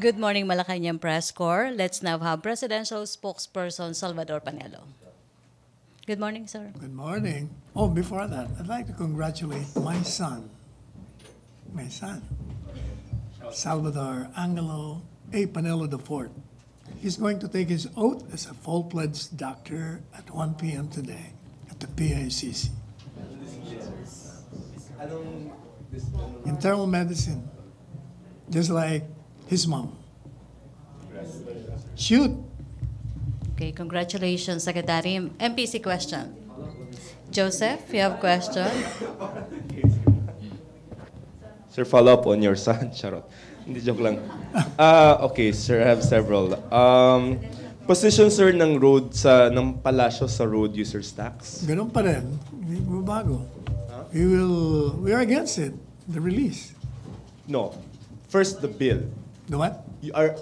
Good morning, Malacañang Press Corps. Let's now have Presidential Spokesperson Salvador Panelo. Good morning, sir. Good morning. Oh, before that, I'd like to congratulate my son, Salvador Angelo A. Panelo IV. He's going to take his oath as a full-fledged doctor at 1 p.m. today at the PICC. Internal medicine, just like his mom. Shoot. Okay, congratulations, Secretary. MPC question. Joseph, you have a question? Sir, follow up on your son. Charot. Hindi, joke lang. Okay, sir, I have several. Position, sir, ng road ng palasyo sa road users tax? Ganun pa rin. Hindi bago. We are against it, the release. No. First, the bill. The what?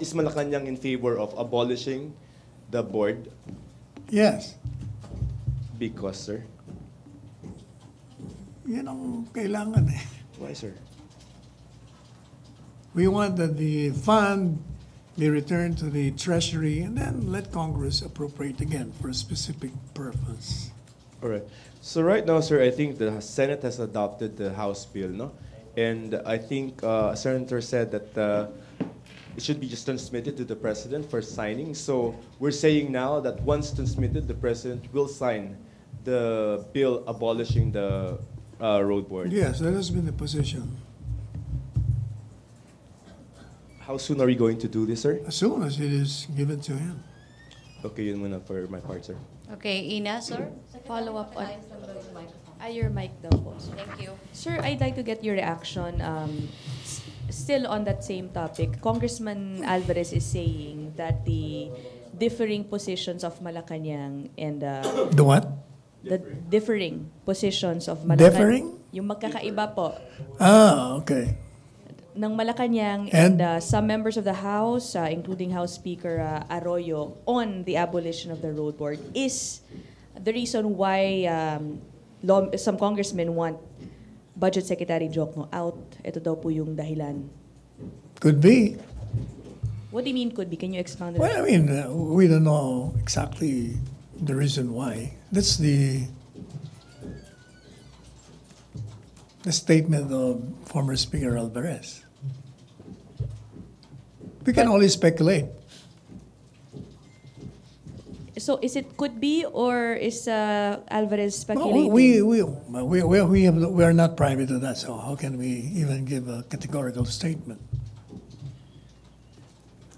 Is Malacañang in favor of abolishing the board? Yes. Because, sir? Yan ang kailangan eh. Why, sir? We want that the fund be returned to the Treasury and then let Congress appropriate again for a specific purpose. All right. So right now, sir, I think the Senate has adopted the House bill, no? And I think a senator said that it should be just transmitted to the president for signing. So we're saying now that once transmitted, the president will sign the bill abolishing the road board. Yes, that has been the position. How soon are we going to do this, sir? As soon as it is given to him. Okay, yun muna for my part, sir. Okay, Ina, sir? Follow up on your mic daw po. Thank you. Sir, I'd like to get your reaction. Still on that same topic, Congressman Alvarez is saying that the differing positions of Malacañang and The what? the differing positions of Malacañang, Differing? yung magkakaiba po Ah, okay. ng Malacañang And? and some members of the House, including House Speaker Arroyo, on the abolition of the road board is the reason why some congressmen want Budget Secretary Jokno out. Ito daw po yung dahilan. Could be. What do you mean could be? Can you expound on Well, I mean, we don't know exactly the reason why. That's the statement of former Speaker Alvarez. We can only speculate. So is it could be or is Alvarez No, speculating? we are not privy to that, so how can we even give a categorical statement?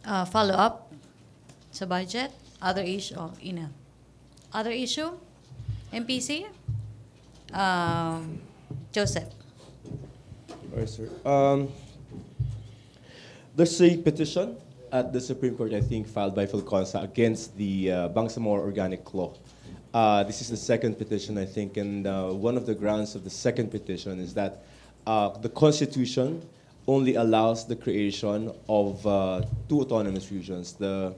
Follow up sa budget? Other issue? Oh, Ina. Other issue? MPC? Joseph. All right, sir. There's a petition at the Supreme Court, I think, filed by Counsel against the Bangsamoro Organic Law. This is the second petition, I think, and one of the grounds of the second petition is that the Constitution only allows the creation of two autonomous regions, the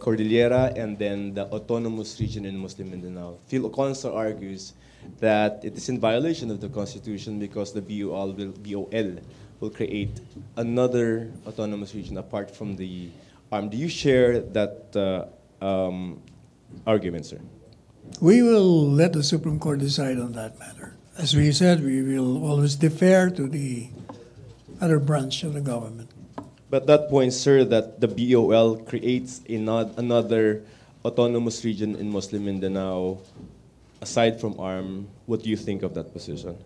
Cordillera and then the autonomous region in Muslim Mindanao. Counsel argues that it is in violation of the Constitution because the BOL will create another autonomous region apart from the ARM. Do you share that argument, sir? We will let the Supreme Court decide on that matter. As we said, we will always defer to the other branch of the government. But that point, sir, that the BOL creates another autonomous region in Muslim Mindanao, aside from ARM, what do you think of that position?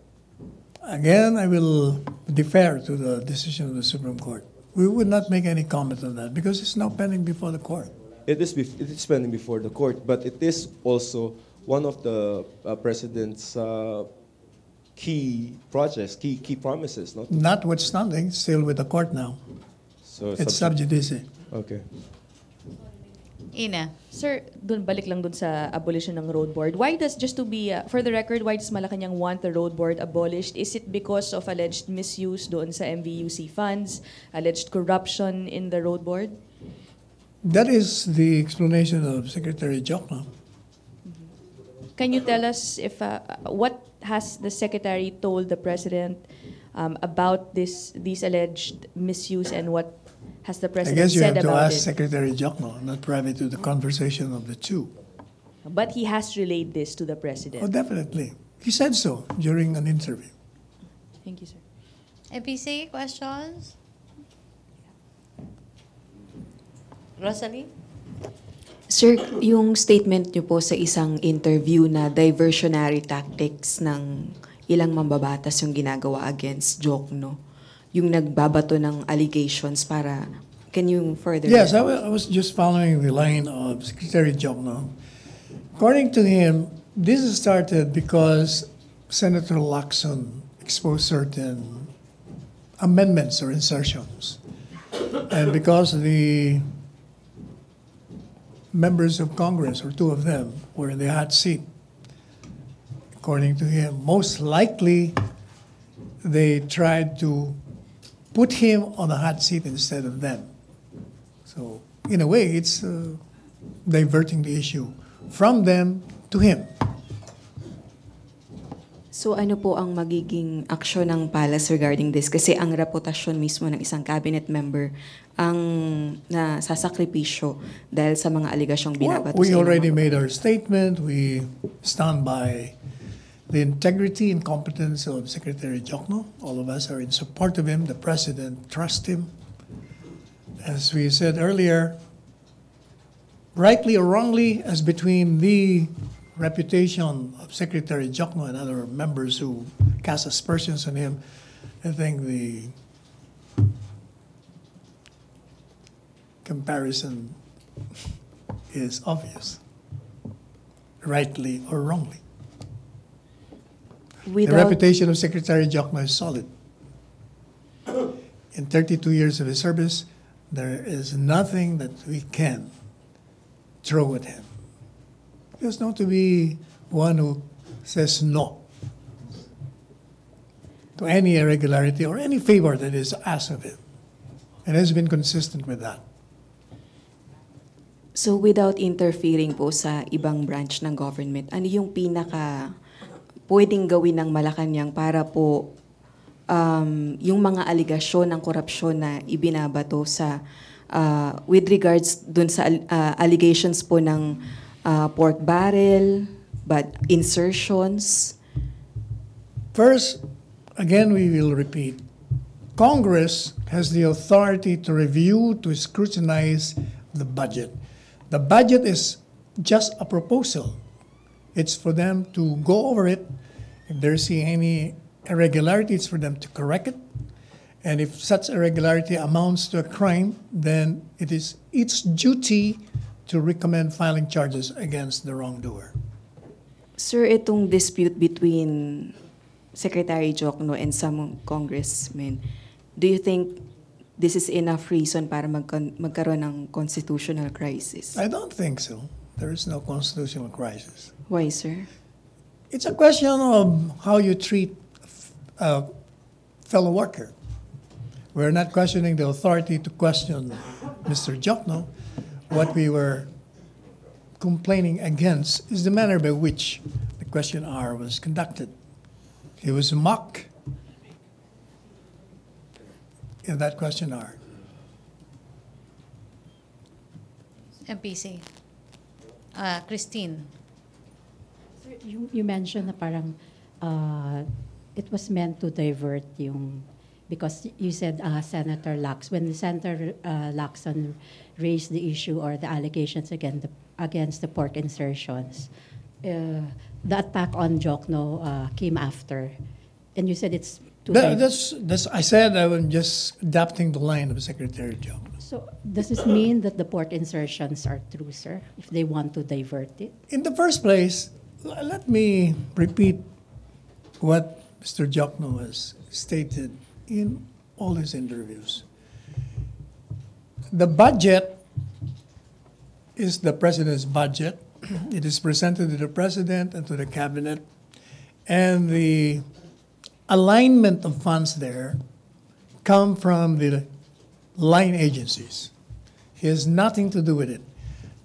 Again, I will defer to the decision of the Supreme Court. We would not make any comment on that because it's now pending before the court. It is pending before the court, but it is also one of the president's key projects, key promises. Not Notwithstanding, still with the court now. so It's sub judice. Okay. Ina. Sir, balik lang dun sa abolition ng road board. Why does, just to be, for the record, why does Malacañang want the road board abolished? Is it because of alleged misuse doon sa MVUC funds, alleged corruption in the road board? That is the explanation of Secretary Jokno. Can you tell us if what has the secretary told the president about these alleged misuse and what has the I president guess you said have to about ask it? Secretary Jokno, not private to the conversation of the two. But he has relayed this to the Oh, president. definitely. He said so during an interview. Thank you, sir. MPC Questions? Rosalie? Sir, yung statement niyo po sa isang interview na diversionary tactics ng ilang mambabatas yung ginagawa against Jokno, yung nagbabato ng allegations para, can you further? Yes, I was just following the line of Secretary Jokno. According to him, this started because Senator Lacson exposed certain amendments or insertions. And because the members of Congress, or two of them, were in the hot seat, according to him, most likely they tried to put him on the hot seat instead of them. So, in a way, it's diverting the issue from them to him. So ano po ang magiging aksyon ng palace regarding this? Kasi ang reputasyon mismo ng isang cabinet member ang nasasakripisyo dahil sa mga aligasyong binabato We sa ilang already mga- made our statement. We stand by the integrity and competence of Secretary Jokno. All of us are in support of him. The President trusts him. As we said earlier, rightly or wrongly, as between the reputation of Secretary Jokno and other members who cast aspersions on him, I think the comparison is obvious, rightly or wrongly. The Without, reputation of Secretary Jokno is solid. In 32 years of his service, there is nothing that we can throw at him. There's not to be one who says no to any irregularity or any favor that is asked of him, and has been consistent with that. so without interfering po sa ibang branch ng government, ano yung pinaka pwedeng gawin ng Malacañang para po yung mga aligasyon ng korupsyon na ibinabato sa with regards dun sa allegations po ng pork barrel, but insertions? First, again, we will repeat, Congress has the authority to review, to scrutinize the budget. The budget is just a proposal. It's for them to go over it. If they see any irregularity, it's for them to correct it. And if such irregularity amounts to a crime, then it is its duty to recommend filing charges against the wrongdoer. Sir, itong dispute between Secretary Jokno and some congressmen, do you think this is enough reason para magkaroon ng constitutional crisis? I don't think so. There is no constitutional crisis. Why, sir? It's a question of how you treat a fellow worker. We're not questioning the authority to question Mr. Jokno. What we were complaining against is the manner by which the question hour was conducted. He was mocked in that question hour. MPC. Christine. Sir, you mentioned na parang it was meant to divert yung, because you said Senator Lax, when Senator Lacson raised the issue or the allegations against the pork insertions, the attack on Jokno came after. And you said it's to I said I was just adapting the line of Secretary Jokno. So does this mean that the pork insertions are true, sir, if they want to divert it? In the first place, let me repeat what Mr. Jokno has stated in all his interviews. The budget is the president's budget. It is presented to the president and to the cabinet. And the alignment of funds there come from the line agencies. It has nothing to do with it.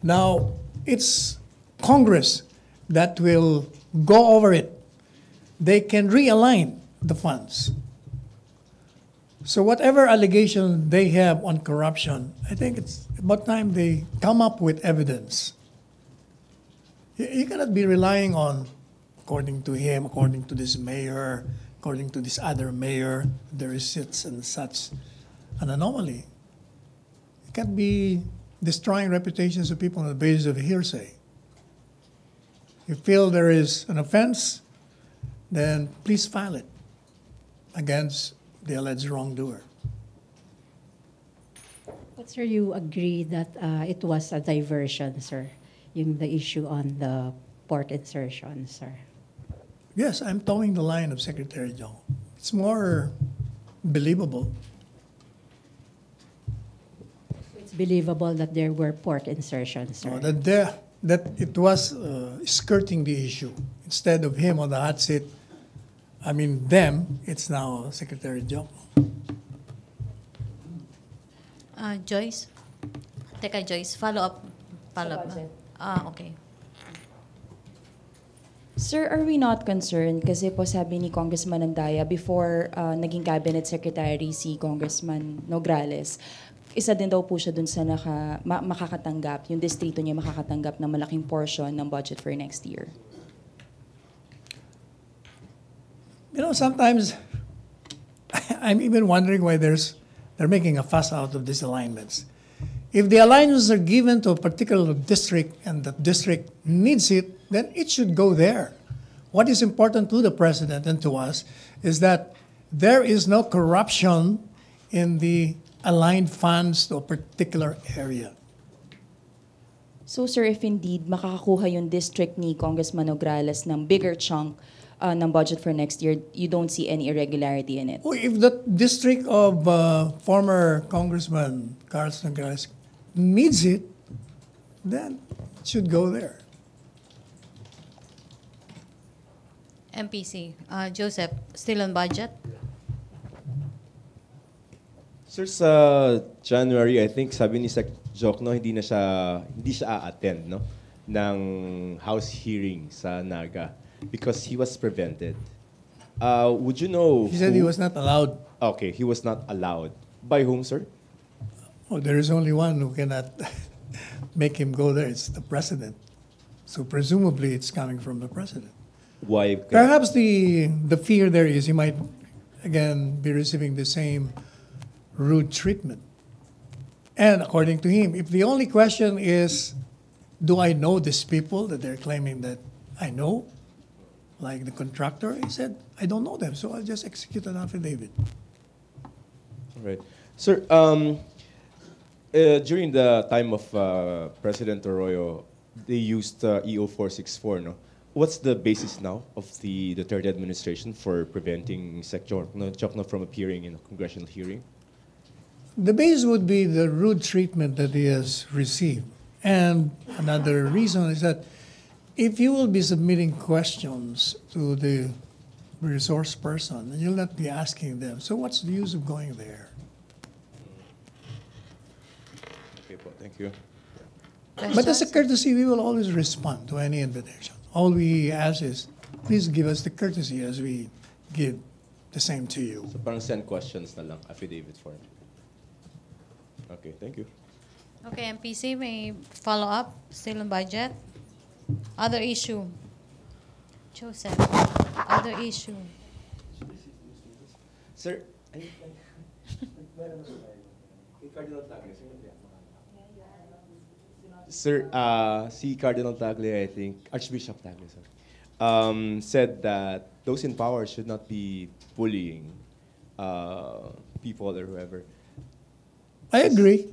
Now, it's Congress that will go over it. They can realign the funds. So whatever allegation they have on corruption, I think it's about time they come up with evidence. You cannot be relying on, according to him, according to this mayor, according to this other mayor, there is such and such an anomaly. You can't be destroying reputations of people on the basis of hearsay. You feel there is an offense, then please file it against the alleged wrongdoer. But sir, you agree that it was a diversion, sir, the issue on the port insertion, sir. Yes, I'm towing the line of Secretary Jong. It's more believable. It's believable that there were port insertions, sir. That it was skirting the issue. Instead of him on the hot seat, them, it's now Secretary Jong. Joyce? Teka, Joyce, follow up. Okay. Sir, are we not concerned? Kasi po sabi ni Congressman Andaya, before naging cabinet secretary si Congressman Nograles, isa din daw po siya dun sa makakatanggap, yung distrito niya makakatanggap ng malaking portion ng budget for next year. Sometimes I'm even wondering why they're making a fuss out of these alignments. If the alignments are given to a particular district and the district needs it, then it should go there. What is important to the president and to us is that there is no corruption in the aligned funds to a particular area. So sir, if indeed makakakuha yung district ni Congressman Nograles ng bigger chunk ng budget for next year, you don't see any irregularity in it? If the district of former Congressman Carlos Nograles needs it, then it should go there. MPC, Joseph, still on budget? Sir, sa January, I think sabi ni Sec. Jokno hindi siya a-attend ng House hearing sa Naga because he was prevented. Would you know? He said he was not allowed. Okay, he was not allowed. By whom, sir? Oh, there is only one who cannot make him go there. It's the president. So presumably it's coming from the president. Why? Perhaps the fear there is he might, again, be receiving the same rude treatment. And according to him, if the only question is, do I know these people that they're claiming that I know, like the contractor, he said, I don't know them, so I'll just execute an affidavit. All right. Sir, during the time of President Arroyo, they used EO 464, no? What's the basis now of the Duterte administration for preventing Sec. Jokno from appearing in a congressional hearing? The base would be the rude treatment that he has received. And another reason is that if you will be submitting questions to the resource person, you'll not be asking them, so what's the use of going there? Okay, po, thank you. But as a courtesy, we will always respond to any invitation. All we ask is, please give us the courtesy as we give the same to you. So parang send questions na lang, affidavit form. Okay, thank you. Okay, MPC, may follow up, still on budget? Other issue? Joseph, other issue? Sir, Sir, si Cardinal Tagle, I think, Archbishop Tagle, sorry, said that those in power should not be bullying people or whoever. I agree.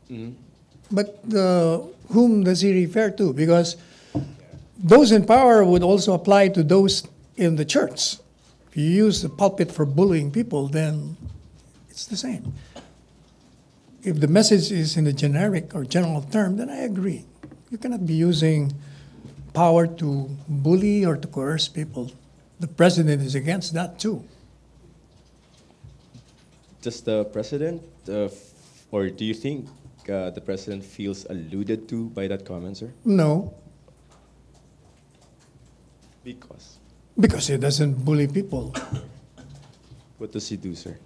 Mhm. But whom does he refer to? Because those in power would also apply to those in the church. If you use the pulpit for bullying people, then it's the same. If the message is in a generic or general term, then I agree. You cannot be using power to bully or to coerce people. The president is against that too. Does the president, or do you think the president feels alluded to by that comment, sir? No, Because. because he doesn't bully people. What does he do, sir?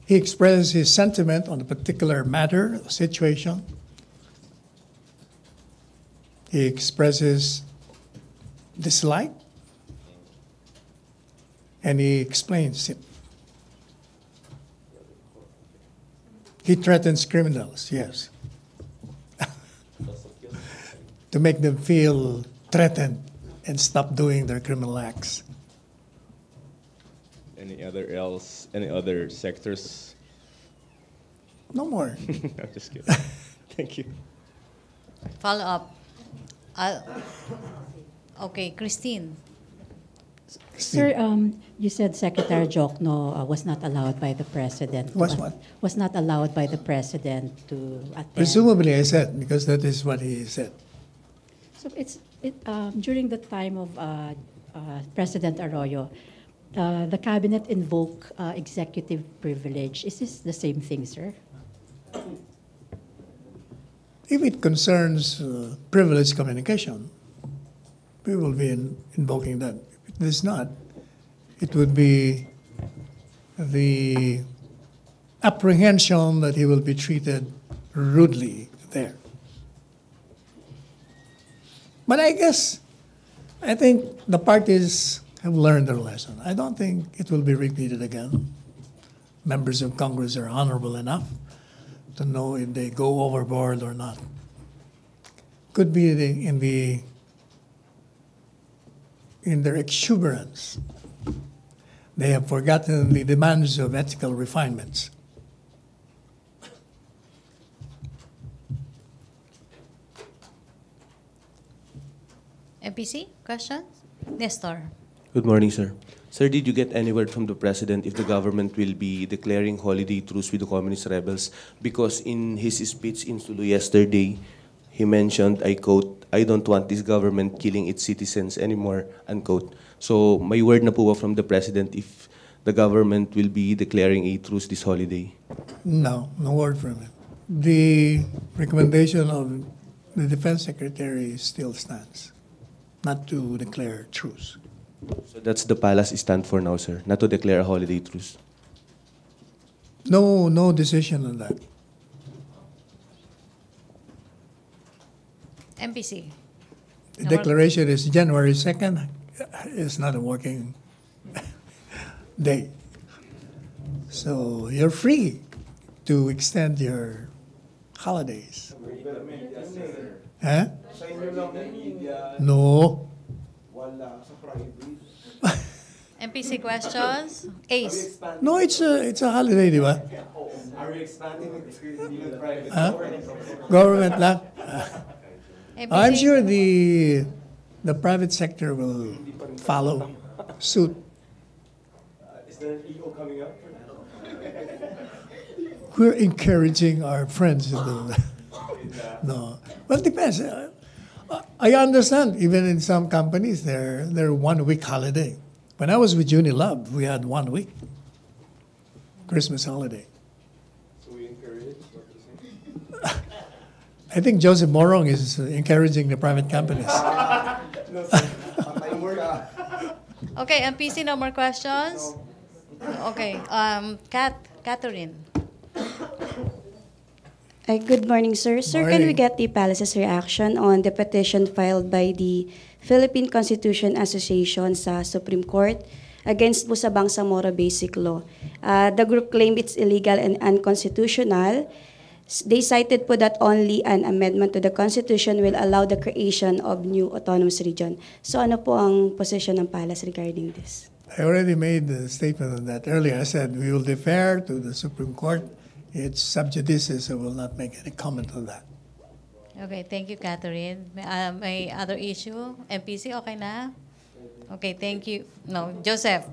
He expresses his sentiment on a particular matter, situation. He expresses dislike, and he explains it. He threatens criminals, yes, to make them feel threatened and stop doing their criminal acts. Any other sectors? No more. I'm just kidding. Thank you. Follow up. Okay, Christine. Sir, you said Secretary Jokno was not allowed by the President. Was what? Was not allowed by the President to attend. Presumably, I said, because that is what he said. So during the time of President Arroyo, the Cabinet invoked executive privilege. Is this the same thing, sir? If it concerns privileged communication, we will be invoking that. If it does not, it would be the apprehension that he will be treated rudely there. But I think the parties have learned their lesson. I don't think it will be repeated again. Members of Congress are honorable enough to know if they go overboard or not. Could be in their exuberance, they have forgotten the demands of ethical refinements. MPC, questions? Nestor. Good morning, sir. Sir, did you get any word from the President if the government will be declaring holiday truce with the communist rebels? Because in his speech in Sulu yesterday, he mentioned, I quote, "I don't want this government killing its citizens anymore," unquote. So may word na po ba from the President if the government will be declaring a truce this holiday? No word from him. The recommendation of the Defense Secretary still stands, not to declare truce. So that's the palace stand for now, sir, not to declare a holiday truce. No decision on that. MPC. The declaration is January 2nd. It's not a working day. So you're free to extend your holidays. Huh? No. MPC questions? Ace. No, it's a holiday, di ba? Are we expanding it private? Government lang. MPC? I'm sure the private sector will follow suit. Is there an EO coming up? We're encouraging our friends to do that. No, well, it depends. I understand. Even in some companies, they're 1 week holiday. When I was with Unilab, we had 1 week Christmas holiday. So we encourage what you're saying? I think Joseph Morong is encouraging the private companies. Okay, MPC, no more questions? Okay, Catherine. Good morning, sir. Sir, can we get the palace's reaction on the petition filed by the Philippine Constitution Association sa Supreme Court against po sa Bangsamoro Basic Law? The group claimed it's illegal and unconstitutional. They cited po that only an amendment to the Constitution will allow the creation of new autonomous region. So ano po ang position ng palace regarding this? I already made the statement on that earlier. I said we will defer to the Supreme Court. It's sub judice, so I will not make any comment on that. Okay, thank you, Catherine. May other issue? MPC, okay na? Okay, thank you. No, Joseph.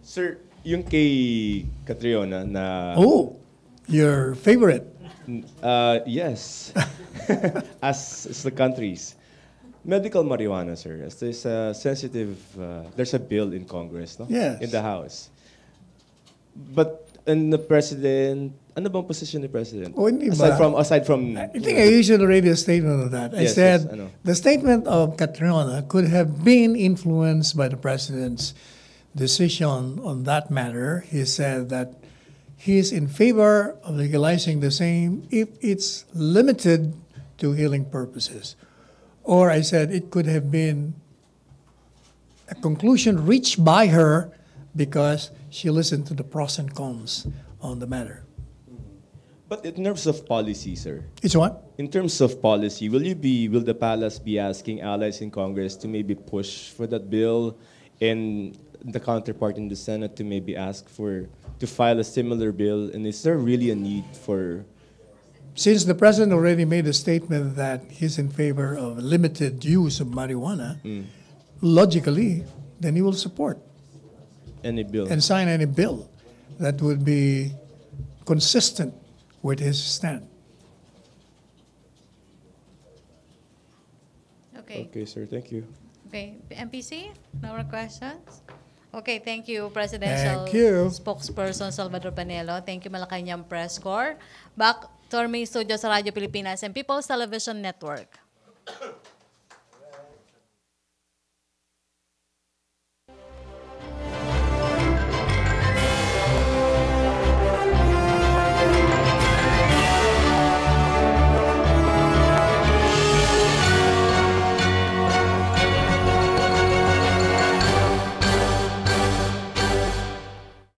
Sir, yung kay Catriona na... Oh, your favorite. Yes. as the countries. Medical marijuana, sir. As there's a sensitive... there's a bill in Congress, no? Yes. In the House. But and the President... Ano bang position ni President? Oh, hindi ba? Aside from... I think I issued already a statement on that. I Yes, said yes, I know. the statement of Catriona could have been influenced by the President's decision on that matter. He said that he is in favor of legalizing the same if it's limited to healing purposes. Or I said it could have been a conclusion reached by her because she listened to the pros and cons on the matter. But in terms of policy, sir, It's what? in terms of policy, will the palace be asking allies in Congress to maybe push for that bill, and the counterpart in the Senate to maybe ask to file a similar bill? And is there really a need for? Since the president already made a statement that he's in favor of limited use of marijuana, logically, then he will support Any bill? and sign any bill that would be consistent with his stand. Okay. Okay, sir. Thank you. Okay. MPC, no more questions? Okay, thank you, Presidential Thank you. Spokesperson Salvador Panelo. Thank you, Malacañang Press Corps. Back to our main studio sa Radyo Pilipinas and People's Television Network.